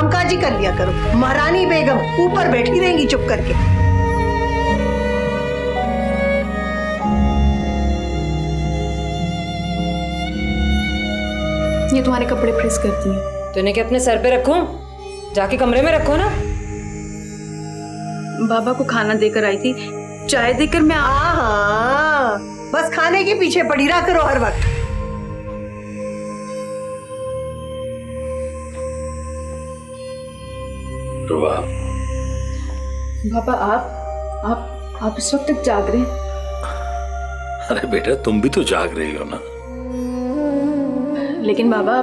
कामकाज ही कर लिया करो। महारानी बेगम ऊपर बैठी रहेंगी चुप करके। ये तुम्हारे कपड़े प्रेस करती हैं। तो इन्हें क्या अपने सर पे रखूं? जाके कमरे में रखो ना। बाबा को खाना देकर आई थी, चाय देकर मैं हाँ, बस खाने के पीछे पड़ी रहा करो हर वक्त। बाबा आप इस वक्त तक जाग रहे हैं? अरे बेटा तुम भी तो जाग रही हो ना। लेकिन बाबा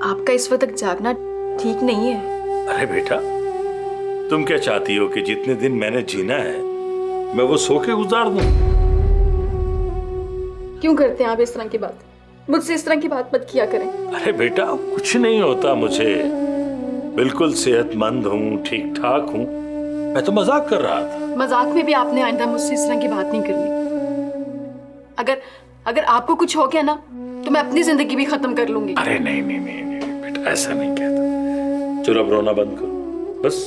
आपका इस वक्त तक जागना ठीक नहीं है। अरे बेटा तुम क्या चाहती हो कि जितने दिन मैंने जीना है मैं वो सो के गुजार दूं? क्यों करते हैं आप इस तरह की बात? मुझसे इस तरह की बात मत किया करें। अरे बेटा कुछ नहीं होता मुझे, बिल्कुल सेहतमंद हूँ, ठीक ठाक हूँ। मैं तो मजाक कर रहा था। मजाक में भी आपने आइंदा मुझसे इस तरह की बात नहीं करनी। अगर आपको कुछ हो गया ना तो मैं अपनी जिंदगी भी खत्म कर लूंगी। अरे नहीं नहीं नहीं नहीं बेटा ऐसा नहीं कहता। चलो अब रोना बंद करो, बस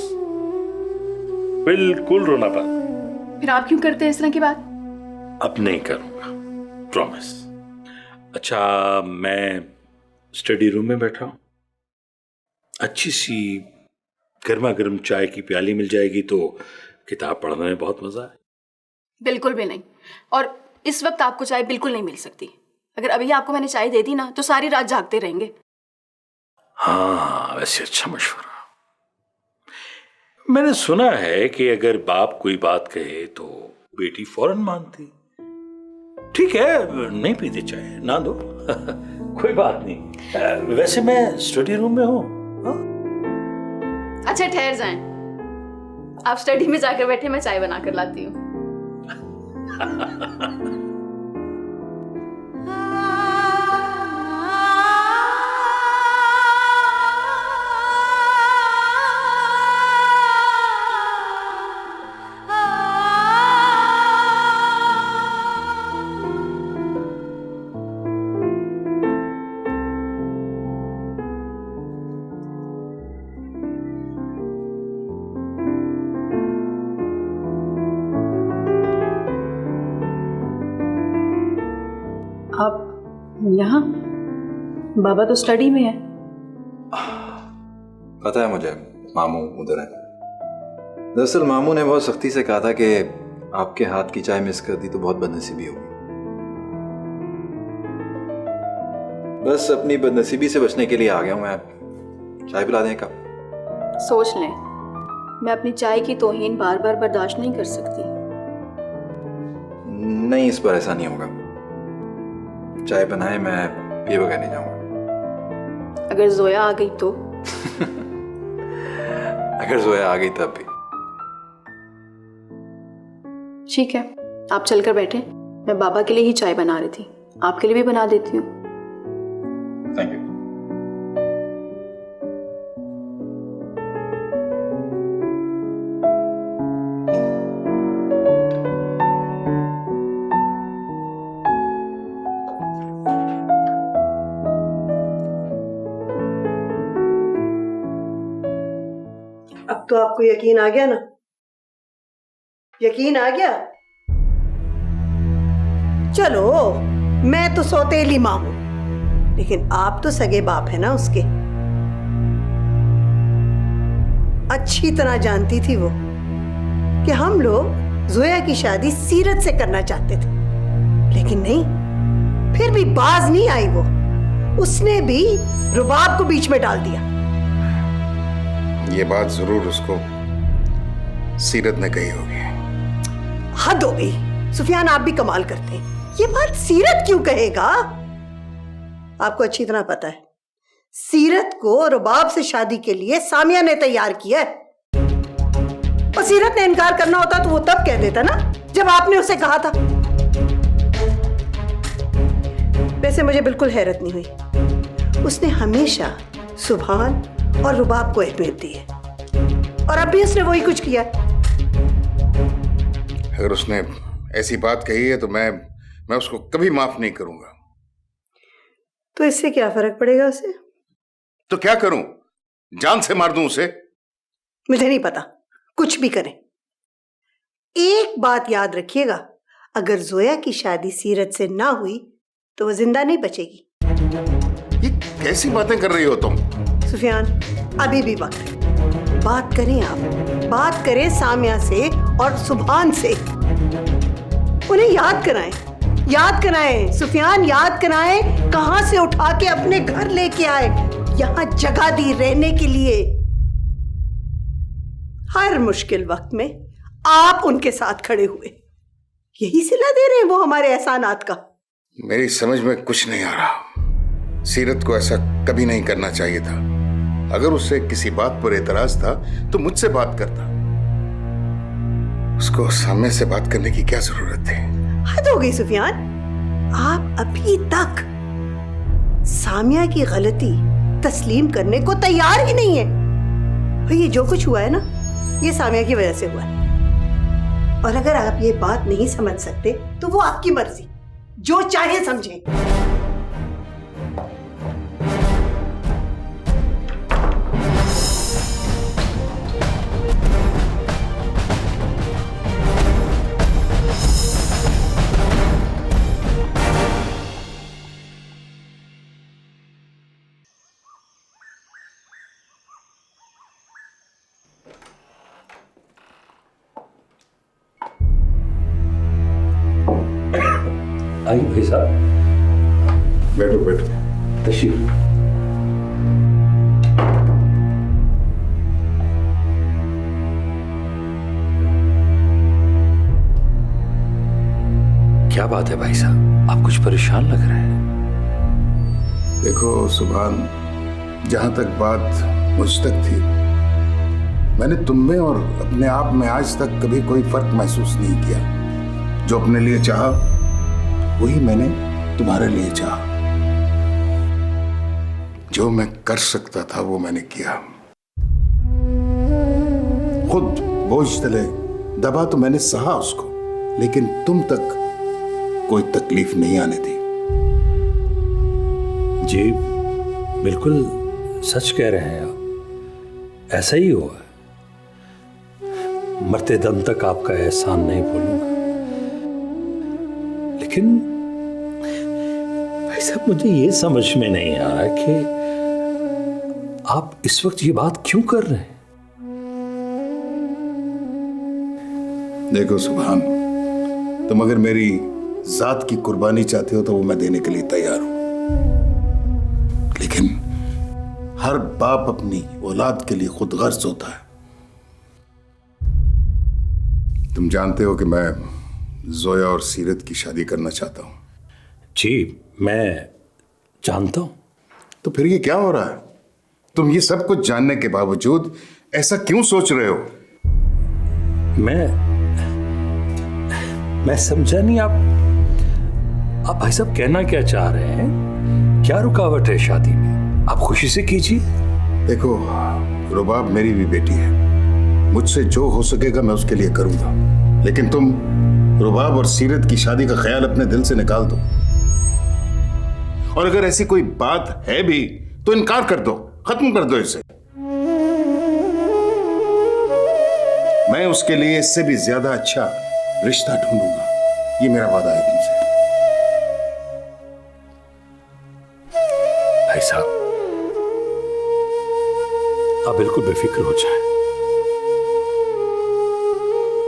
बिल्कुल रोना बंद। फिर आप क्यों करते हैं इस तरह की बात? अब नहीं करूंगा, प्रॉमिस। अच्छा मैं स्टडी रूम में बैठा हूं, अच्छी सी गर्मा गर्म चाय की प्याली मिल जाएगी तो किताब पढ़ने में बहुत मजा है। बिल्कुल भी नहीं। और इस वक्त आपको चाय बिल्कुल नहीं मिल सकती। अगर अभी आपको मैंने चाय दे दी ना तो सारी रात जागते रहेंगे। हाँ वैसे अच्छा मशवरा। मैंने सुना है कि अगर बाप कोई बात कहे तो बेटी फौरन मानती। ठीक है नहीं पीते चाय, ना दो कोई बात नहीं। वैसे मैं स्टडी रूम में हूँ। अच्छा ठहर जाएं, आप स्टडी में जाकर बैठे, मैं चाय बना कर लाती हूँ। आप यहाँ? बाबा तो स्टडी में है। पता है मुझे, मामू उधर है। दरअसल मामू ने बहुत सख्ती से कहा था कि आपके हाथ की चाय मिस कर दी तो बहुत बदनसीबी होगी। बस अपनी बदनसीबी से बचने के लिए आ गया हूँ मैं। चाय पिला दें कब? सोच लें, मैं अपनी चाय की तौहीन बार बार बर्दाश्त नहीं कर सकती। नहीं इस बार ऐसा नहीं होगा। चाय बनाए मैं पिए बगैर नहीं जाऊंगा। अगर जोया आ गई तो? अगर जोया आ गई तब भी। ठीक है, आप चलकर बैठे। मैं बाबा के लिए ही चाय बना रही थी, आपके लिए भी बना देती हूँ। Thank you. अब तो आपको यकीन आ गया ना? यकीन आ गया? चलो मैं तो सौतेली मां हूं, लेकिन आप तो सगे बाप है ना उसके। अच्छी तरह जानती थी वो कि हम लोग जोया की शादी सीरत से करना चाहते थे, लेकिन नहीं, फिर भी बाज नहीं आई वो। उसने भी रुबाब को बीच में डाल दिया। ये बात जरूर उसको सीरत ने कही होगी। हद हो गई सुफियान, आप भी कमाल करते हैं। ये बात सीरत क्यों कहेगा? आपको अच्छी तरह पता है सीरत को रुबाब से शादी के लिए सामिया ने तैयार किया है। और सीरत ने इनकार करना होता तो वो तब कह देता ना जब आपने उसे कहा था। वैसे मुझे बिल्कुल हैरत नहीं हुई, उसने हमेशा सुभान और रुबाब को अहमियत दी है, और अब भी उसने वही कुछ किया। अगर उसने ऐसी बात कही है तो मैं उसको कभी माफ नहीं करूंगा। तो इससे क्या फर्क पड़ेगा उसे? तो क्या करूं? जान से मार दूं उसे? मुझे नहीं पता, कुछ भी करें। एक बात याद रखिएगा, अगर जोया की शादी सीरत से ना हुई तो वो जिंदा नहीं बचेगी। ये कैसी बातें कर रही हो तुम? सुफियान, अभी भी वक्त है, बात करें आप, बात करें सामिया से और सुभान से, उन्हें याद कराएं, याद कराएं सुफियान, याद कराएं कहां से उठा के अपने घर लेके आए, यहां जगह दी रहने के लिए। हर मुश्किल वक्त में आप उनके साथ खड़े हुए, यही सिला दे रहे हैं वो हमारे एहसानात का। मेरी समझ में कुछ नहीं आ रहा। सीरत को ऐसा कभी नहीं करना चाहिए था। अगर उसे किसी बात पर एतराज था तो मुझसे बात करता। उसको सामने से बात करने की क्या जरूरत थी? हद हो गई सुफियान, आप अभी तक सामिया की गलती तस्लीम करने को तैयार ही नहीं है। भाई ये जो कुछ हुआ है ना, ये सामिया की वजह से हुआ है, और अगर आप ये बात नहीं समझ सकते तो वो आपकी मर्जी, जो चाहे समझें। आइए भाई साहब, बैठो बैठो। तशरीफ। क्या बात है भाई साहब, आप कुछ परेशान लग रहे हैं? देखो सुभान, जहां तक बात मुझ तक थी, मैंने तुम में और अपने आप में आज तक कभी कोई फर्क महसूस नहीं किया। जो अपने लिए चाहा वही मैंने तुम्हारे लिए चाहा। जो मैं कर सकता था वो मैंने किया। खुद बोझ तले दबा तो मैंने सहा उसको, लेकिन तुम तक कोई तकलीफ नहीं आने दी। जी बिल्कुल सच कह रहे हैं आप, ऐसा ही हुआ। मरते दम तक आपका एहसान नहीं भूलूंगा। लेकिन भाई साहब, मुझे ये समझ में नहीं आ रहा कि आप इस वक्त ये बात क्यों कर रहे हैं? देखो सुभान, तुम अगर मेरी जात की कुर्बानी चाहते हो तो वो मैं देने के लिए तैयार हूं, लेकिन हर बाप अपनी औलाद के लिए खुद गर्ज होता है। तुम जानते हो कि मैं जोया और सीरत की शादी करना चाहता हूं। जी मैं जानता हूं। तो फिर ये क्या हो रहा है? तुम ये सब कुछ जानने के बावजूद ऐसा क्यों सोच रहे हो? मैं समझा नहीं। आप भाई साहब कहना क्या चाह रहे हैं? क्या रुकावट है शादी में? आप खुशी से कीजिए। देखो रुबाब मेरी भी बेटी है, मुझसे जो हो सकेगा मैं उसके लिए करूंगा, लेकिन तुम रुबाब और सीरत की शादी का ख्याल अपने दिल से निकाल दो। और अगर ऐसी कोई बात है भी तो इनकार कर दो, खत्म कर दो इसे। मैं उसके लिए इससे भी ज्यादा अच्छा रिश्ता ढूंढूंगा, ये मेरा वादा है तुमसे। भाई साहब आप बिल्कुल बेफिक्र हो जाएं,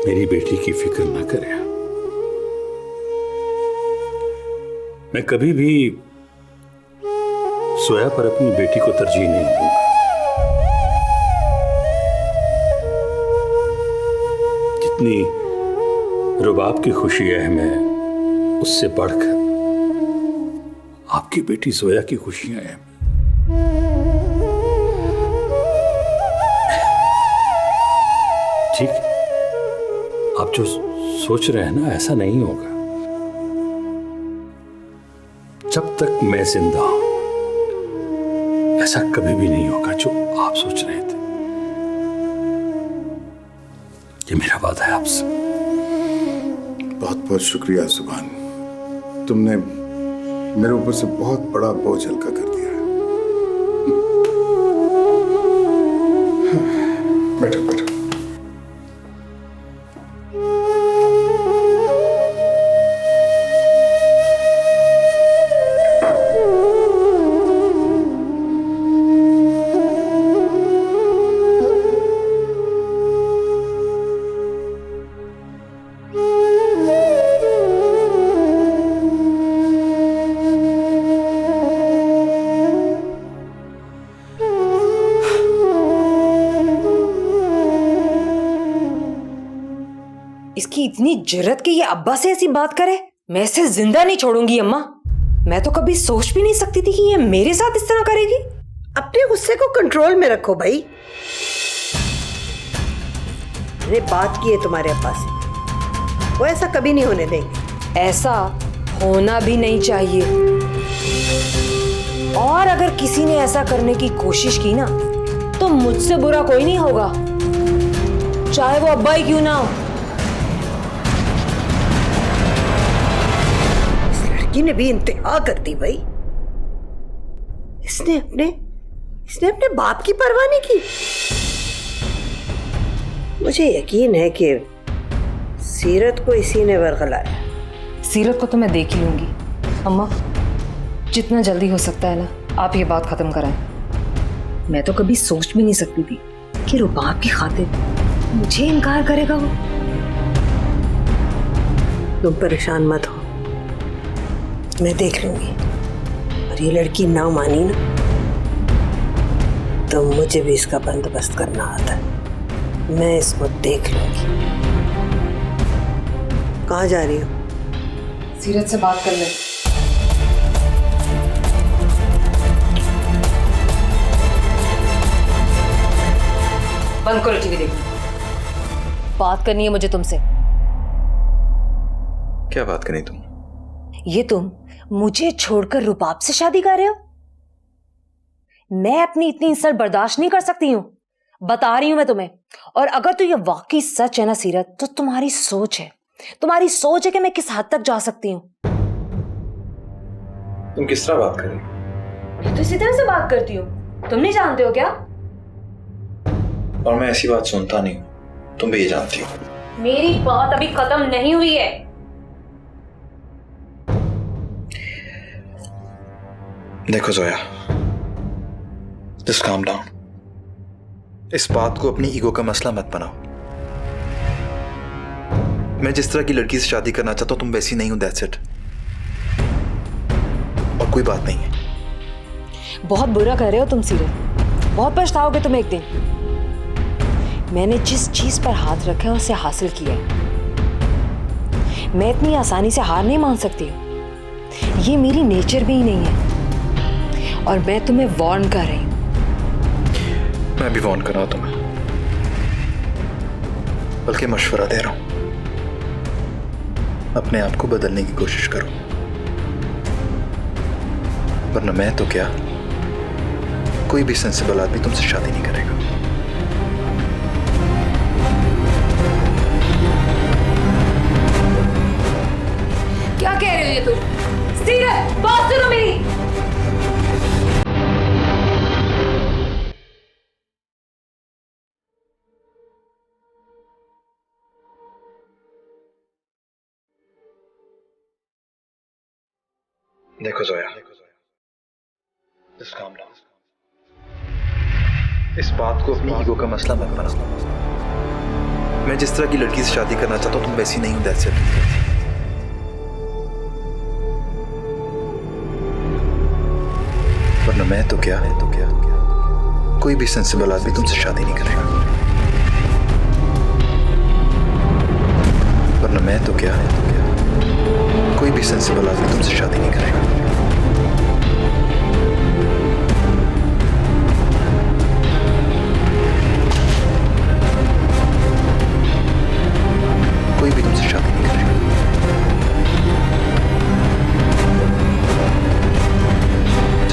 मेरी बेटी की फिक्र ना करें। मैं कभी भी सोया पर अपनी बेटी को तरजीह नहीं दूंगा। जितनी रुबाब की खुशी है हमें, उससे बढ़कर आपकी बेटी जोया की खुशियां हैं। ठीक, आप जो सोच रहे हैं ना, ऐसा नहीं होगा। जब तक मैं जिंदा हूं ऐसा कभी भी नहीं होगा जो आप सोच रहे थे। ये मेरा वादा है आपसे। बहुत बहुत शुक्रिया सुभान, तुमने मेरे ऊपर से बहुत बड़ा बोझ हल्का कर दिया है। बैठो बैठो। इसकी इतनी जुर्रत कि ये अब्बा से ऐसी बात करे। मैं इसे जिंदा नहीं छोड़ूंगी अम्मा। मैं तो कभी सोच भी नहीं सकती थी कि ये मेरे साथ इस तरह करेगी। अपने गुस्से को कंट्रोल में रखो भाई। मैंने बात की है तुम्हारे अब्बा से, वो ऐसा कभी नहीं होने देंगे। ऐसा होना भी नहीं चाहिए। और अगर किसी ने ऐसा करने की कोशिश की ना तो मुझसे बुरा कोई नहीं होगा, चाहे वो अब्बा ही क्यों ना हो। इस लड़की ने भी इंतहा कर दी भाई। इसने अपने बाप की परवाह नहीं की। मुझे यकीन है कि सीरत को इसी ने बरगलाया। सीरत को तो मैं देख ही लूंगी अम्मा। जितना जल्दी हो सकता है ना आप ये बात खत्म कराएं। मैं तो कभी सोच भी नहीं सकती थी कि रुबाब की खातिर मुझे इनकार करेगा वो। तुम परेशान मत हो, मैं देख लूंगी। और ये लड़की ना मानी ना तो मुझे भी इसका बंदोबस्त करना आता है। मैं इसको देख लूंगी। कहाँ जा रही हो? सीरत से बात कर ले। बंद करो टीवी देखना। बात करनी है मुझे तुमसे। क्या बात करें तुम? ये तुम मुझे छोड़कर रुबाब से शादी कर रहे हो? मैं अपनी इतनी इंसल्ट बर्दाश्त नहीं कर सकती हूं, बता रही हूं मैं तुम्हें। और अगर तो ये वाकई सच है ना सीरत, तो तुम्हारी सोच है कि मैं किस हद तक जा सकती हूं। तुम किस तरह बात कर रही हो? मैं तो इसी तरह से बात करती हूँ, तुम नहीं जानते हो क्या? और मैं ऐसी बात सुनता नहीं हूं, तुम भी ये जानती हो। मेरी बात अभी खत्म नहीं हुई है। देखो जोया, जस्ट काम डाउन। इस बात को अपनी ईगो का मसला मत बनाओ। मैं जिस तरह की लड़की से शादी करना चाहता हूं तुम वैसी नहीं हो, दैट्स इट। और कोई बात नहीं है। बहुत बुरा कर रहे हो तुम सीरत, बहुत पछताओगे तुम एक दिन। मैंने जिस चीज पर हाथ रखा है उसे हासिल किया है। मैं इतनी आसानी से हार नहीं मान सकती हूँ, ये मेरी नेचर भी ही नहीं है। और मैं तुम्हें वार्न कर रही हूँ। मैं भी वार्न कर रहा हूं तुम्हें, बल्कि मशवरा दे रहा हूं। अपने आप को बदलने की कोशिश करो, वरना मैं तो क्या, कोई भी सेंसिबल आदमी तुमसे शादी नहीं करेगा। क्या कह रहे हो ये तुम? सीरत, बात सुनो मेरी। देखो जोया, जस्ट काम डाउन। इस बात को अपनी ईगो का मसला मत बनाओ। मैं जिस तरह की लड़की से शादी करना चाहता हूं तुम वैसी नहीं हो, दैट्स इट। वरना मैं तो क्या, कोई भी सेंसिबल आदमी तुमसे शादी नहीं करेगा। वरना मैं तो क्या, कोई भी सेंसिबल आदमी तुमसे शादी नहीं करेगा। कोई भी तुमसे शादी नहीं करेगा।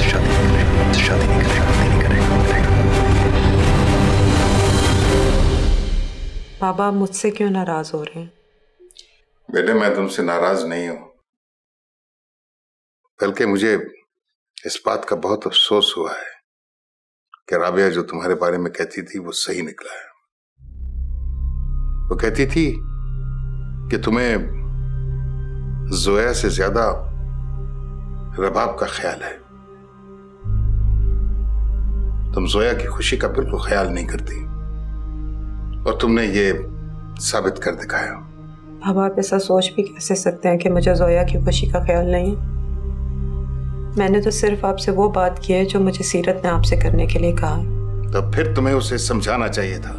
शादी नहीं करेगा, शादी नहीं करेगा, नहीं करेगा। बाबा, मुझसे क्यों नाराज हो रहे हैं? बेटे, मैं तुमसे नाराज नहीं हूं, बल्कि मुझे इस बात का बहुत अफसोस हुआ है कि राबिया जो तुम्हारे बारे में कहती थी वो सही निकला है। वो कहती थी कि तुम्हें जोया से ज्यादा रबाब का ख्याल है। तुम जोया की खुशी का बिल्कुल ख्याल नहीं करती और तुमने ये साबित कर दिखाया। बाबा आप ऐसा सोच भी कैसे सकते हैं कि मुझे जोया की खुशी का ख्याल नहीं? मैंने तो सिर्फ आपसे वो बात की है जो मुझे सीरत ने आपसे करने के लिए कहा। तो फिर तुम्हें उसे समझाना चाहिए था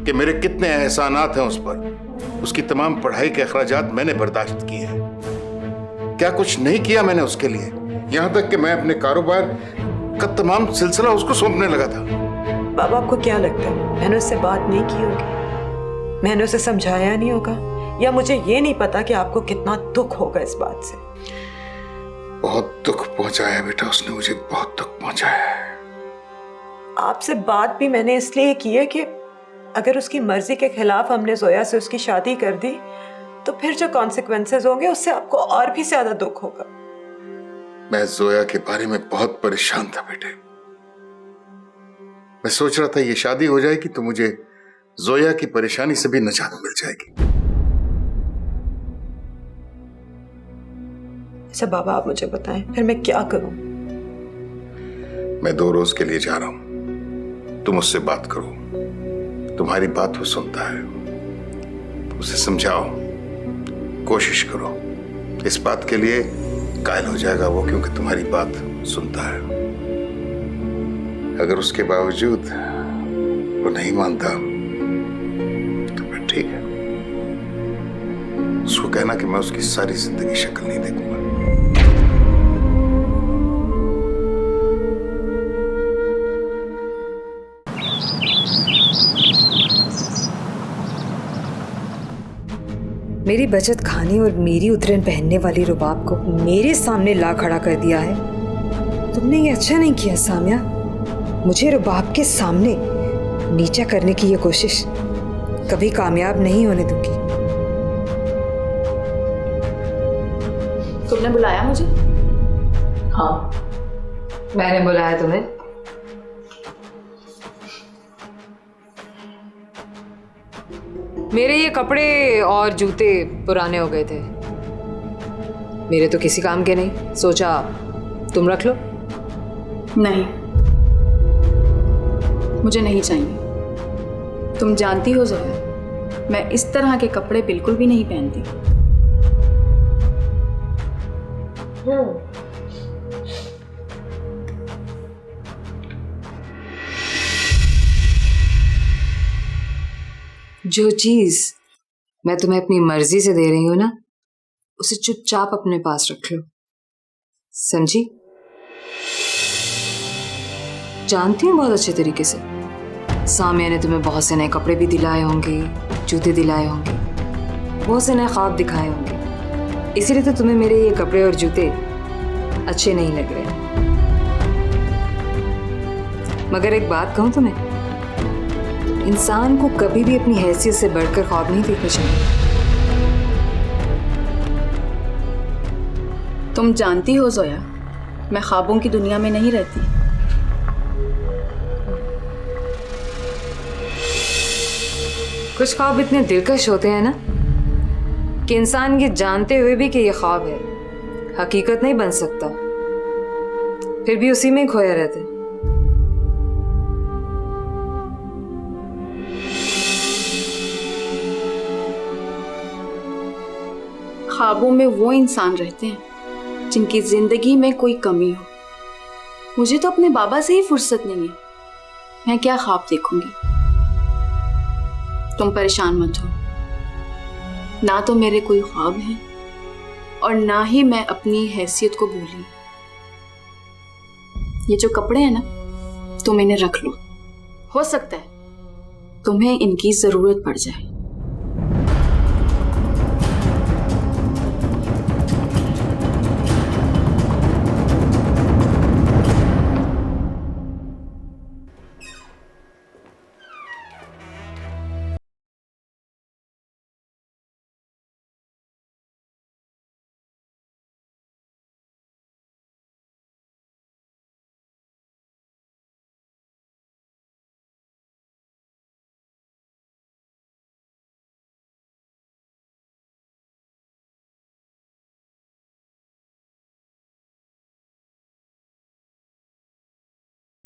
कि मेरे कितने एहसानात हैं उस पर। उसकी तमाम पढ़ाई के अखराजात मैंने बर्दाश्त किए हैं। क्या कुछ नहीं किया मैंने उसके लिए? यहां तक कि मैं अपने कारोबार का तमाम सिलसिला उसको सौंपने लगा था। बाबा आपको क्या लगता है मैंने उससे बात नहीं की होगी? मैंने उसे समझाया नहीं होगा? या मुझे ये नहीं पता कि आपको कितना दुख होगा इस बात से? बहुत दुख पहुंचाया है बेटा उसने मुझे, बहुत दुख पहुंचाया है। आपसे बात भी मैंने इसलिए की है कि अगर उसकी मर्जी के खिलाफ हमने जोया से उसकी शादी कर दी तो फिर जो कॉन्सिक्वेंसेस होंगे उससे आपको और भी ज्यादा दुख होगा। मैं जोया के बारे में बहुत परेशान था बेटे। मैं सोच रहा था ये शादी हो जाएगी तो मुझे जोया की परेशानी से भी निजात मिल जाएगी। अच्छा बाबा आप मुझे बताएं फिर मैं क्या करूं? मैं 2 रोज के लिए जा रहा हूं, तुम उससे बात करो। तुम्हारी बात वो सुनता है, उसे समझाओ, कोशिश करो। इस बात के लिए कायल हो जाएगा वो क्योंकि तुम्हारी बात सुनता है। अगर उसके बावजूद वो नहीं मानता तो फिर ठीक है, उसको कहना कि मैं उसकी सारी जिंदगी शक्ल नहीं देखूंगा। मेरी बचत खाने और मेरी उतरन पहनने वाली रुबाब को मेरे सामने ला खड़ा कर दिया है। तुमने ये अच्छा नहीं किया सामिया। मुझे रुबाब के सामने नीचा करने की ये कोशिश कभी कामयाब नहीं होने दूंगी। तुमने बुलाया मुझे? हाँ, मैंने बुलाया तुम्हें। मेरे ये कपड़े और जूते पुराने हो गए थे, मेरे तो किसी काम के नहीं, सोचा तुम रख लो। नहीं, मुझे नहीं चाहिए। तुम जानती हो ज़ोया, मैं इस तरह के कपड़े बिल्कुल भी नहीं पहनती। जो चीज मैं तुम्हें अपनी मर्जी से दे रही हूं ना, उसे चुपचाप अपने पास रख लो, समझी? जानती हूँ बहुत अच्छे तरीके से, सामिया ने तुम्हें बहुत से नए कपड़े भी दिलाए होंगे, जूते दिलाए होंगे, बहुत से नए ख्वाब दिखाए होंगे, इसीलिए तो तुम्हें मेरे ये कपड़े और जूते अच्छे नहीं लग रहे। मगर एक बात कहूं तुम्हें, इंसान को कभी भी अपनी हैसियत से बढ़कर ख्वाब नहीं देखने चाहिए। तुम जानती हो ज़ोया, मैं ख्वाबों की दुनिया में नहीं रहती। कुछ ख्वाब इतने दिलकश होते हैं ना कि इंसान ये जानते हुए भी कि ये ख्वाब है, हकीकत नहीं बन सकता, फिर भी उसी में खोया रहता है। ख्वाबों में वो इंसान रहते हैं जिनकी जिंदगी में कोई कमी हो। मुझे तो अपने बाबा से ही फुर्सत नहीं है, मैं क्या ख्वाब देखूंगी। तुम परेशान मत हो, ना तो मेरे कोई ख्वाब हैं और ना ही मैं अपनी हैसियत को भूली। ये जो कपड़े हैं ना, तुम इन्हें रख लो, हो सकता है तुम्हें इनकी जरूरत पड़ जाए।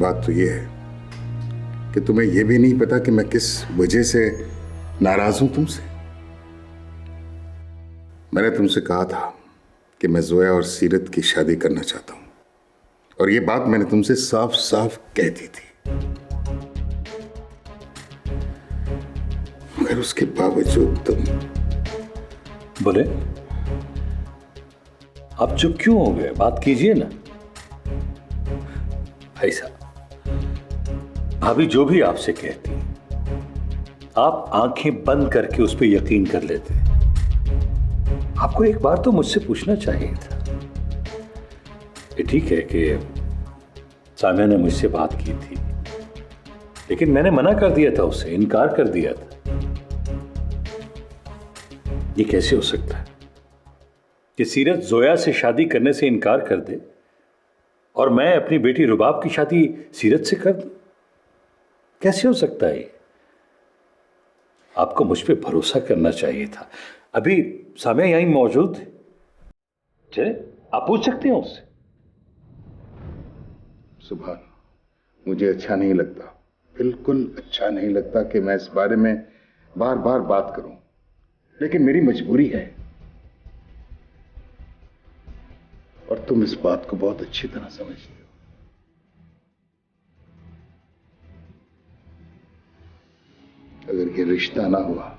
बात तो ये है कि तुम्हें यह भी नहीं पता कि मैं किस वजह से नाराज हूं तुमसे। मैंने तुमसे कहा था कि मैं जोया और सीरत की शादी करना चाहता हूं, और यह बात मैंने तुमसे साफ साफ कह दी थी, मगर उसके बावजूद तुम बोले आप चुप क्यों हो गए? बात कीजिए ना। भाई साहब, भाभी जो भी आपसे कहती आप आंखें बंद करके उस पर यकीन कर लेते। आपको एक बार तो मुझसे पूछना चाहिए था। ये ठीक है कि सामिया ने मुझसे बात की थी, लेकिन मैंने मना कर दिया था, उसे इनकार कर दिया था। ये कैसे हो सकता है कि सीरत जोया से शादी करने से इनकार कर दे और मैं अपनी बेटी रुबाब की शादी सीरत से कर दूं? कैसे हो सकता है ये? आपको मुझ पे भरोसा करना चाहिए था। अभी सामिया यहीं मौजूद है, चले आप पूछ सकते हैं उससे। सुभान, मुझे अच्छा नहीं लगता, बिल्कुल अच्छा नहीं लगता कि मैं इस बारे में बार बार बात करूं, लेकिन मेरी मजबूरी है और तुम इस बात को बहुत अच्छी तरह समझते हो। अगर ये रिश्ता ना हुआ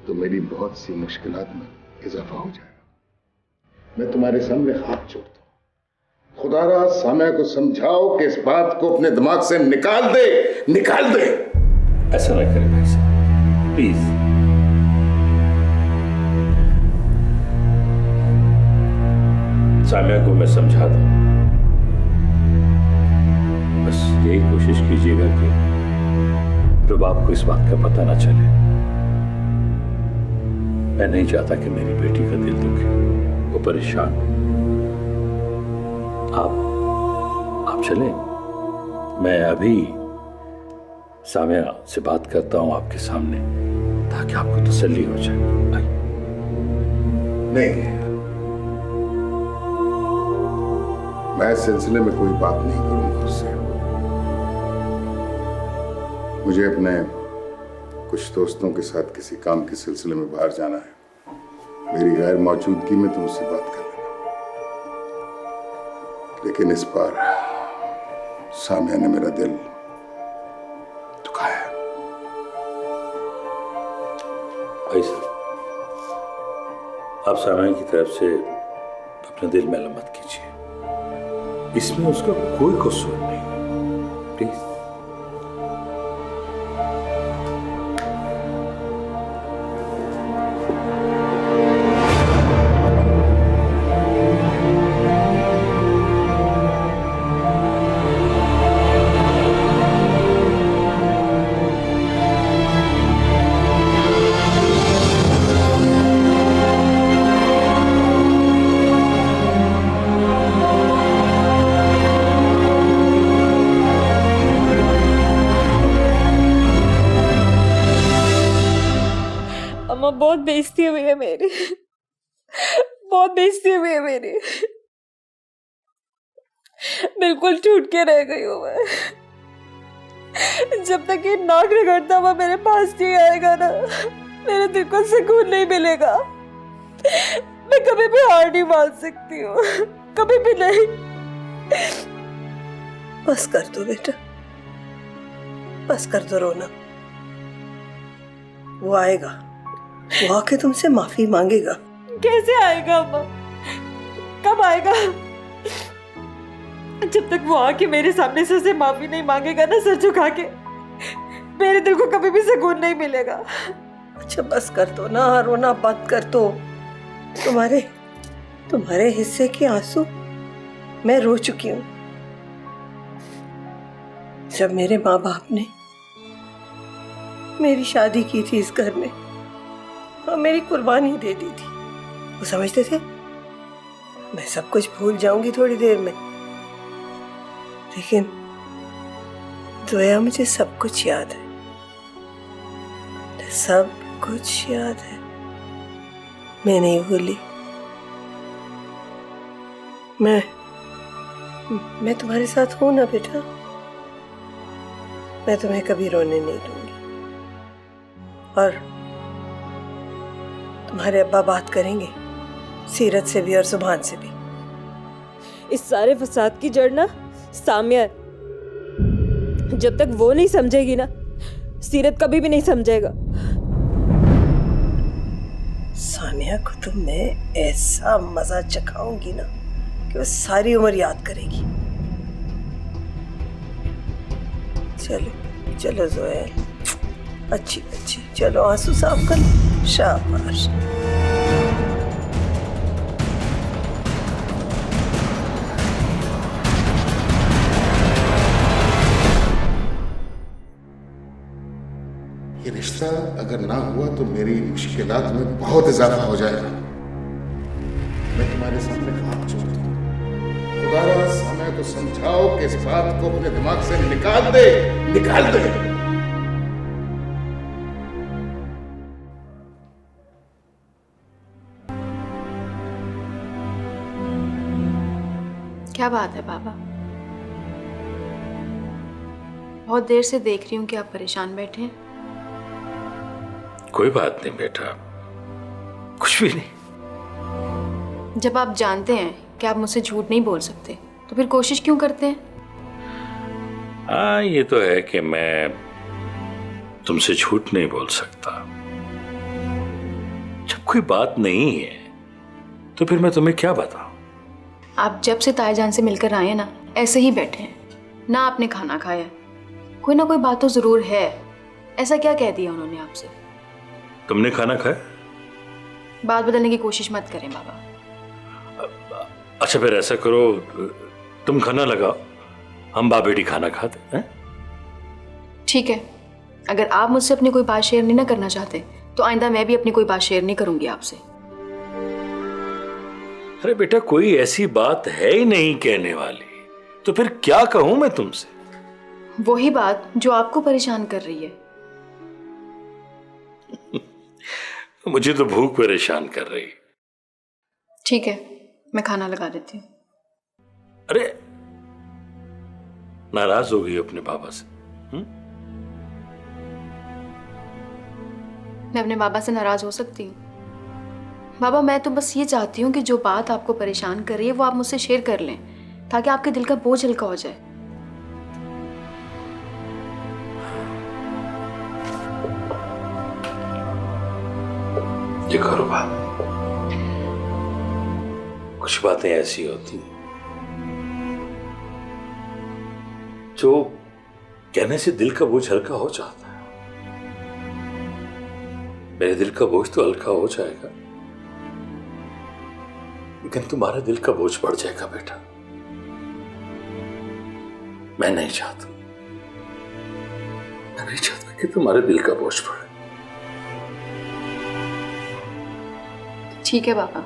तो मेरी बहुत सी मुश्किलात में इजाफा हो जाएगा। मैं तुम्हारे सामने हाथ जोड़ता हूं, खुदारा सामिया को समझाओ कि इस बात को अपने दिमाग से निकाल दे, निकाल दे। ऐसा ना करें भाई साहब, प्लीज। सामिया को मैं समझा दूं, बस यही कोशिश कीजिएगा कि रुबाब को इस बात का पता ना चले। मैं नहीं चाहता कि मेरी बेटी का दिल दुखे, वो परेशान। आप चलें, मैं अभी सामिया से बात करता हूं आपके सामने, ताकि आपको तसल्ली हो जाए। नहीं, मैं इस सिलसिले में कोई बात नहीं करूंगा उससे। मुझे अपने कुछ दोस्तों के साथ किसी काम के सिलसिले में बाहर जाना है। मेरी गैर मौजूदगी में तुम उससे बात कर लेना। लेकिन इस बार सामिया ने मेरा दिल दुखाया। भाई साहब, आप सामिया की तरफ से अपना दिल मैला मत कीजिए, इसमें उसका कोई कसूर नहीं। प्लीज। बहुत बेइज्जती हुई है मेरी, बहुत बेइज्जती हुई है मेरी। बिल्कुल टूट के रह गई हूँ मैं। जब तक ये नाक रगड़ता हुआ मेरे पास नहीं आएगा ना, मेरे दिल को सुकून नहीं मिलेगा। मैं कभी भी हार नहीं मान सकती हूँ, कभी भी नहीं। बस कर दो बेटा, बस कर दो रोना। वो आएगा, वो आके तुमसे माफी मांगेगा। कैसे आएगा अम्मा? कब आएगा? जब तक वो आके मेरे सामने से उसे माफी नहीं मांगेगा ना, सर झुका के, मेरे दिल को कभी भी सुकून नहीं मिलेगा। अच्छा बस कर दो ना, रोना बंद कर दो। तुम्हारे हिस्से के आंसू मैं रो चुकी हूं। जब मेरे माँ बाप ने मेरी शादी की थी इस घर में, और मेरी कुर्बानी दे दी थी, वो समझते थे मैं सब कुछ भूल जाऊंगी थोड़ी देर में। लेकिन जोया, मुझे सब कुछ याद है, सब कुछ याद है। मैं नहीं भूली। मैं तुम्हारे साथ हूं ना बेटा, मैं तुम्हें कभी रोने नहीं दूंगी। और तुम्हारे अब्बा बात करेंगे सीरत से भी और सुभान से भी। इस सारे फसाद की जड़ ना साम्या है। जब तक वो नहीं समझेगी ना, सीरत कभी भी नहीं समझेगा। सानिया को तो मैं ऐसा मजा चखाऊंगी ना कि वो सारी उम्र याद करेगी। चलो चलो जोयल, अच्छी अच्छी, चलो आंसू साफ कर, शाबाश। ये रिश्ता अगर ना हुआ तो मेरी मुश्किलात में बहुत इजाफा हो जाएगा। मैं तुम्हारे सामने हाथ जोड़ता हूं, खुदारा समय को समझाओ कि इस बात को अपने दिमाग से निकाल दे, निकाल दे। क्या बात है पापा? बहुत देर से देख रही हूँ कि आप परेशान बैठे हैं। कोई बात नहीं बेटा, कुछ भी नहीं। जब आप जानते हैं कि आप मुझसे झूठ नहीं बोल सकते तो फिर कोशिश क्यों करते हैं? हाँ, ये तो है कि मैं तुमसे झूठ नहीं बोल सकता। जब कोई बात नहीं है तो फिर मैं तुम्हें क्या बताऊं? आप जब से ताईजान से मिलकर आए हैं ना, ऐसे ही बैठे हैं, ना आपने खाना खाया। कोई ना कोई बात तो जरूर है। ऐसा क्या कह दिया उन्होंने आपसे? तुमने खाना खाया? बात बदलने की कोशिश मत करें बाबा। अच्छा फिर ऐसा करो, तुम खाना लगाओ, हम बाप बेटी खाना खाते हैं। ठीक है, अगर आप मुझसे अपनी कोई बात शेयर नहीं ना करना चाहते तो आइंदा मैं भी अपनी कोई बात शेयर नहीं करूंगी आपसे। अरे बेटा, कोई ऐसी बात है ही नहीं कहने वाली, तो फिर क्या कहूं मैं तुमसे? वही बात जो आपको परेशान कर रही है। मुझे तो भूख परेशान कर रही। ठीक है, मैं खाना लगा देती हूँ। अरे नाराज हो गई अपने बाबा से? मैं अपने बाबा से नाराज हो सकती हूँ? बाबा, मैं तो बस ये चाहती हूँ कि जो बात आपको परेशान कर रही है वो आप मुझसे शेयर कर लें, ताकि आपके दिल का बोझ हल्का हो जाए। देखो रूबा, कुछ बातें ऐसी होती हैं जो कहने से दिल का बोझ हल्का हो जाता है। मेरे दिल का बोझ तो हल्का हो जाएगा, लेकिन तुम्हारे दिल का बोझ बढ़ जाएगा बेटा। मैं नहीं चाहता कि तुम्हारे दिल का बोझ बढ़े। ठीक है बाबा,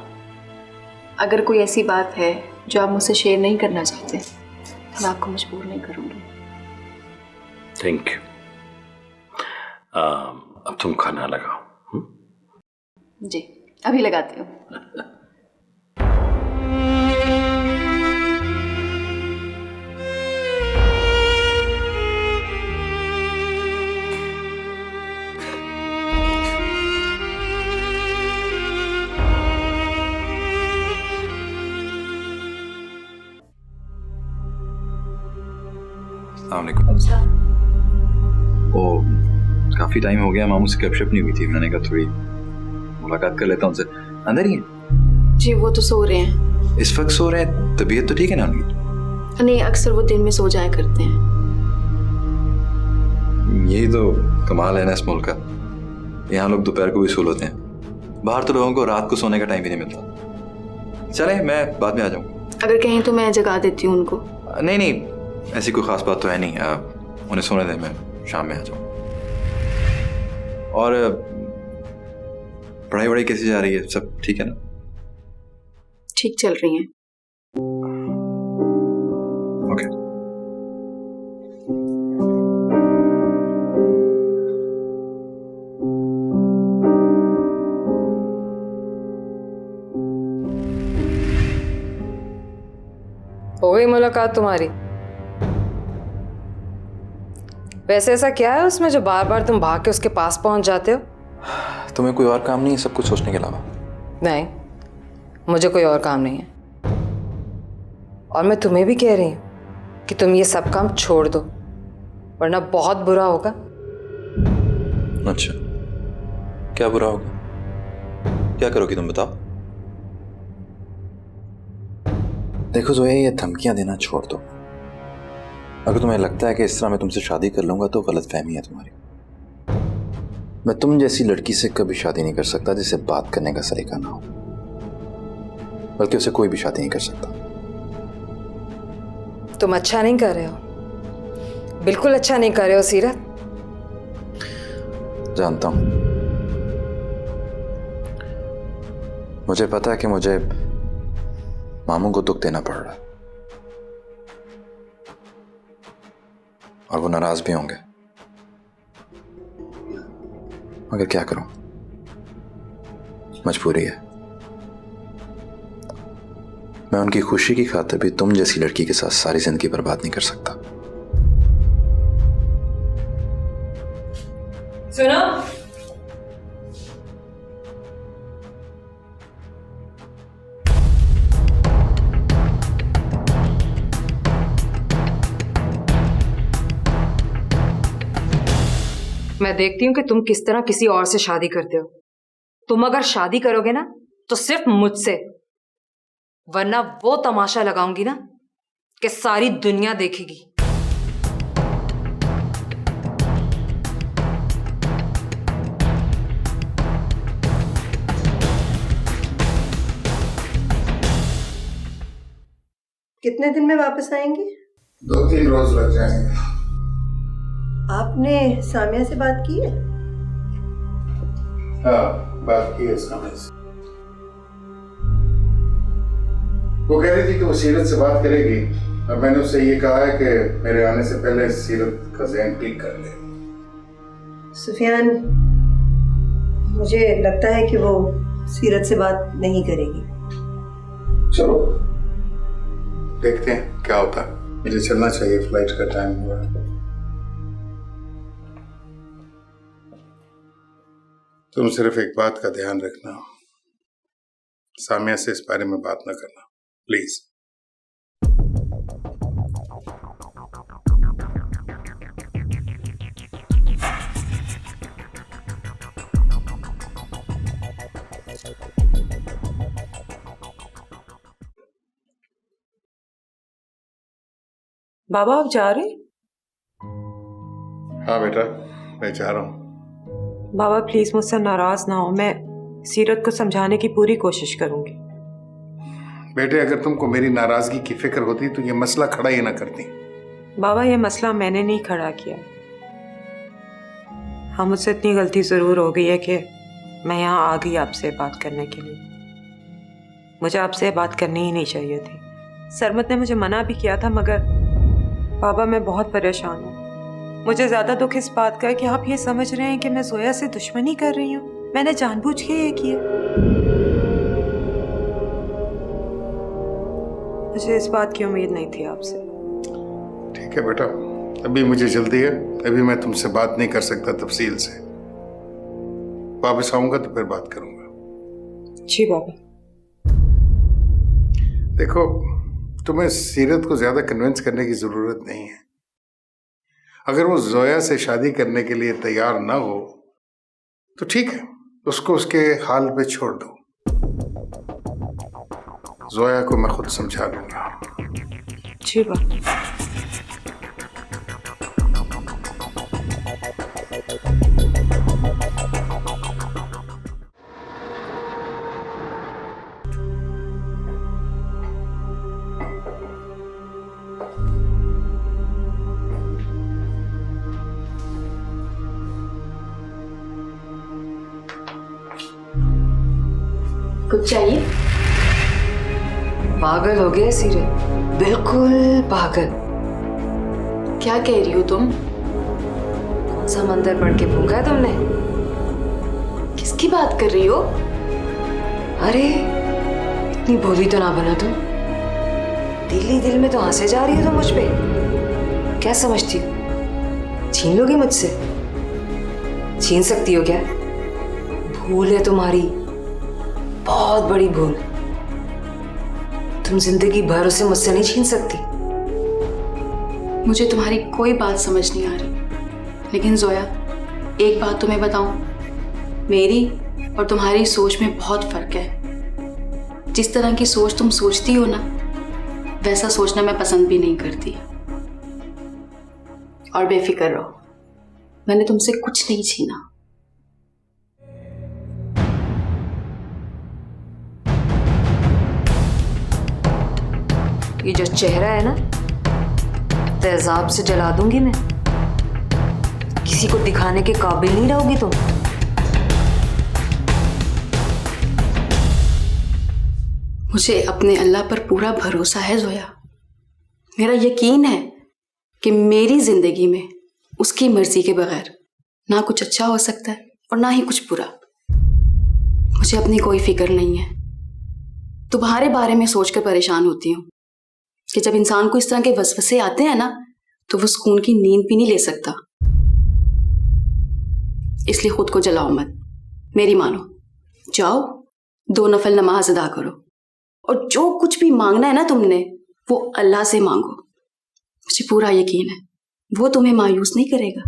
अगर कोई ऐसी बात है जो आप मुझसे शेयर नहीं करना चाहते तो मैं आपको मजबूर नहीं करूंगी। Thank you. अब तुम खाना लगाओ। जी, अभी लगाती हूँ। ओ, काफी टाइम हो गया, मामू से गपशप नहीं हुई थी। मैंने कहा थोड़ी मुलाकात कर लेता हूँ उनसे। अंदर ही है? जी, वो तो सो रहे हैं। इस वक्त सो रहे हैं? तबीयत तो ठीक है ना उनकी? नहीं, अक्सर वो दिन में सो जाया करते हैं। यही तो कमाल है ना इस मुल्क का, यहाँ लोग दोपहर को भी सो लेते हैं। बाहर तो लोगों को रात को सोने का टाइम ही नहीं मिलता। चले, मैं बाद में आ जाऊँ। अगर कहें तो मैं जगा देती हूँ उनको। नहीं नहीं, ऐसी कोई खास बात तो है नहीं। उन्हें सोने दें, मैं शाम में आ जाऊँ। और पढ़ाई वढ़ाई कैसी जा रही है? सब ठीक है ना? ठीक चल रही हैं। ओके। हो गई मुलाकात तुम्हारी? वैसे ऐसा क्या है उसमें जो बार बार तुम भाग के उसके पास पहुंच जाते हो? तुम्हें कोई और काम नहीं है सब कुछ सोचने के अलावा? नहीं, मुझे कोई और काम नहीं है। और मैं तुम्हें भी कह रही हूं कि तुम ये सब काम छोड़ दो, वरना बहुत बुरा होगा। अच्छा, क्या बुरा होगा? क्या करोगी तुम बताओ? देखो जोया, ये धमकियां देना छोड़ दो। अगर तुम्हें लगता है कि इस तरह मैं तुमसे शादी कर लूंगा तो गलतफहमी है तुम्हारी। मैं तुम जैसी लड़की से कभी शादी नहीं कर सकता जिससे बात करने का सलीका ना हो, बल्कि उसे कोई भी शादी नहीं कर सकता। तुम अच्छा नहीं कर रहे हो, बिल्कुल अच्छा नहीं कर रहे हो सीरत। जानता हूं, मुझे पता है कि मुझे मामू को दुख देना पड़ रहा है और वो नाराज भी होंगे, मगर क्या करूं, मजबूरी है। मैं उनकी खुशी की खातिर भी तुम जैसी लड़की के साथ सारी जिंदगी बर्बाद नहीं कर सकता। सुनो, मैं देखती हूं कि तुम किस तरह किसी और से शादी करते हो। तुम अगर शादी करोगे ना तो सिर्फ मुझसे, वरना वो तमाशा लगाऊंगी ना कि सारी दुनिया देखेगी। कितने दिन में वापस आएंगे? 2-3 रोज लग जाएंगे। आपने सामिया से बात की है? हाँ, बात की है सामिया से। वो कह रही थी कि वो सीरत से बात करेगी और मैंने उससे ये कहा है कि मेरे आने से पहले सीरत का ज़हन ठीक कर ले। सुफियान, मुझे लगता है कि वो सीरत से बात नहीं करेगी। चलो देखते हैं क्या होता है। मुझे चलना चाहिए, फ्लाइट का टाइम हुआ है। तुम सिर्फ एक बात का ध्यान रखना, सामिया से इस बारे में बात ना करना, प्लीज। बाबा आप जा रहे? हाँ बेटा, मैं जा रहा हूँ। बाबा प्लीज मुझसे नाराज ना हो, मैं सीरत को समझाने की पूरी कोशिश करूंगी। बेटे, अगर तुमको मेरी नाराजगी की फिक्र होती तो ये मसला खड़ा ही ना करती। बाबा ये मसला मैंने नहीं खड़ा किया। हाँ, मुझसे इतनी गलती जरूर हो गई है कि मैं यहाँ आ गई आपसे बात करने के लिए। मुझे आपसे बात करनी ही नहीं चाहिए थी। सरमत ने मुझे मना भी किया था, मगर बाबा मैं बहुत परेशान हूँ। मुझे ज्यादा दुख इस बात का है कि आप ये समझ रहे हैं कि मैं जोया से दुश्मनी कर रही हूँ। मैंने जानबूझ के ये किया। मुझे इस बात की उम्मीद नहीं थी आपसे। ठीक है बेटा, अभी मुझे जल्दी है, अभी मैं तुमसे बात नहीं कर सकता तफसील से। वापस आऊंगा तो फिर बात करूंगा। जी बाबा। देखो, तुम्हें सीरत को ज्यादा कन्विंस करने की जरूरत नहीं है। अगर वो जोया से शादी करने के लिए तैयार ना हो तो ठीक है, उसको उसके हाल पे छोड़ दो। जोया को मैं खुद समझा लूंगा। जी बाबा। कुछ चाहिए? पागल हो गए सीरत, बिल्कुल पागल। क्या कह रही हो तुम? कौन सा मंदिर पढ़ के फूंका है तुमने? किसकी बात कर रही हो? अरे इतनी भोली तो ना बना तुम। दिल ही दिल में तो हंसे जा रही हो तुम मुझ पे। क्या समझती हो छीन लोगी मुझसे? छीन सकती हो क्या? भूल है तुम्हारी, बहुत बड़ी भूल। तुम जिंदगी भर उसे मुझसे नहीं छीन सकती। मुझे तुम्हारी कोई बात समझ नहीं आ रही, लेकिन जोया एक बात तुम्हें बताऊं, मेरी और तुम्हारी सोच में बहुत फर्क है। जिस तरह की सोच तुम सोचती हो ना, वैसा सोचना मैं पसंद भी नहीं करती। और बेफिक्र रहो, मैंने तुमसे कुछ नहीं छीना। ये जो चेहरा है ना, तेजाब से जला दूंगी मैं। किसी को दिखाने के काबिल नहीं रहोगी तुम। मुझे अपने अल्लाह पर पूरा भरोसा है जोया। मेरा यकीन है कि मेरी जिंदगी में उसकी मर्जी के बगैर ना कुछ अच्छा हो सकता है और ना ही कुछ बुरा। मुझे अपनी कोई फिक्र नहीं है। तुम्हारे बारे में सोचकर परेशान होती हूँ कि जब इंसान को इस तरह के वसवसे आते हैं ना, तो वो सुकून की नींद भी नहीं ले सकता। इसलिए खुद को जलाओ मत, मेरी मानो। जाओ 2 नफल नमाज अदा करो और जो कुछ भी मांगना है ना तुमने, वो अल्लाह से मांगो। मुझे पूरा यकीन है वो तुम्हें मायूस नहीं करेगा।